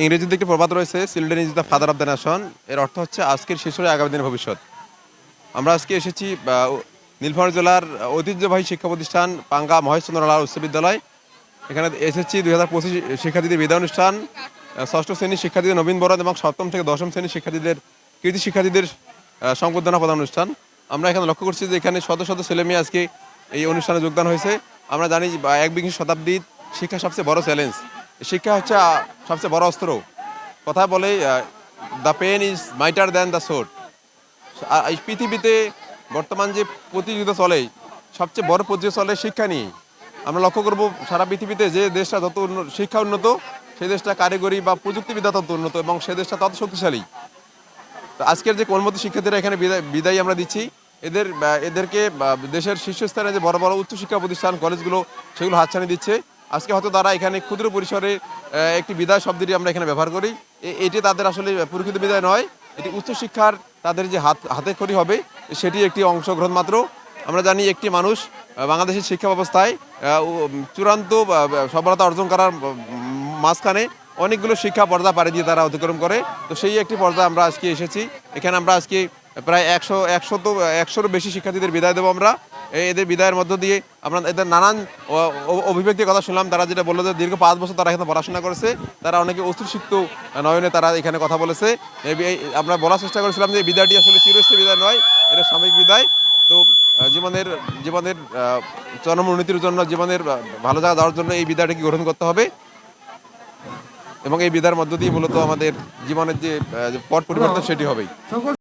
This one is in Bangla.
ইংরেজিতে একটি প্রবাদ রয়েছে, children is the father of the nation. এর অর্থ হচ্ছে আজকের শিশুরা আগামী দিনের ভবিষ্যৎ। আমরা আজকে এসেছি নীলফামারী জেলার ঐতিহ্যবাহী শিক্ষা প্রতিষ্ঠান পাঙ্গা মহেশচন্দ্র লাল উচ্চ বিদ্যালয়। এখানে এসেছি 2025 শিক্ষার্থীদের বিদায় অনুষ্ঠান, ষষ্ঠ শ্রেণীর শিক্ষার্থীদের নবীন বরণ এবং সপ্তম থেকে দশম শ্রেণীর শিক্ষার্থীদের কৃতি শিক্ষার্থীদের সংবর্ধনা প্রদান অনুষ্ঠান। আমরা এখানে লক্ষ্য করছি যে এখানে শত শত ছেলে মেয়ে আজকে এই অনুষ্ঠানে যোগদান হয়েছে। আমরা জানি একবিংশ শতাব্দীর শিক্ষা সবচেয়ে বড় চ্যালেঞ্জ। শিক্ষা হচ্ছে সবচেয়ে বড় অস্ত্র। কথা বলে the pen is mightier than the sword. এই পৃথিবীতে বর্তমান যে প্রতিযোগিতা চলে, সবচেয়ে বড় প্রতিযোগিতা চলে শিক্ষা নিয়ে। আমরা লক্ষ্য করব সারা পৃথিবীতে যে দেশটা যত শিক্ষা উন্নত, সেই দেশটা কারিগরি বা প্রযুক্তিবিদ্যা তত উন্নত এবং সে দেশটা তত শক্তিশালী। তো আজকের যে কর্মরত শিক্ষার্থীরা এখানে বিদায় আমরা দিচ্ছি, এদেরকে দেশের শীর্ষস্থানে যে বড় বড় উচ্চশিক্ষা প্রতিষ্ঠান কলেজগুলো সেগুলো হাতছানি দিচ্ছে। আজকে হয়তো তারা এখানে ক্ষুদ্র পরিসরে একটি বিদায় শব্দটি আমরা এখানে ব্যবহার করি। এটি তাদের আসলে প্রকৃত বিদায় নয়, এটি উচ্চশিক্ষার তাদের যে হাতে খড়ি হবে সেটি একটি অংশগ্রহণ মাত্র। আমরা জানি একটি মানুষ বাংলাদেশের শিক্ষা ব্যবস্থায় চূড়ান্ত সফলতা অর্জন করার মাঝখানে অনেকগুলো শিক্ষা পর্দা পাড়ি দিয়ে তারা অতিক্রম করে। তো সেই একটি পর্দা আমরা আজকে এসেছি। এখানে আমরা আজকে প্রায় 100-100 বেশি শিক্ষার্থীদের বিদায় দেবো আমরা। এদের বিদায়ের মধ্য দিয়ে আমরা এদের নানান অভিব্যক্তির কথা শুনলাম। তারা যেটা বললো যে দীর্ঘ 5 বছর তারা এখানে পড়াশোনা করেছে, তারা অনেকে অশ্রুসিক্ত নয়নে তারা এখানে কথা বলেছে। আমরা বলার চেষ্টা করেছিলাম যে বিদায়টি আসলে চিরস্থায়ী বিদায় নয়, এটা সাময়িক বিদায়। তো জীবনের চরম উন্নতির জন্য, জীবনের ভালো জায়গা দেওয়ার জন্য এই বিদায়টাকে গ্রহণ করতে হবে এবং এই বিদায়ের মধ্য দিয়ে মূলত আমাদের জীবনের যে পট পরিবর্তন সেটি হবেই।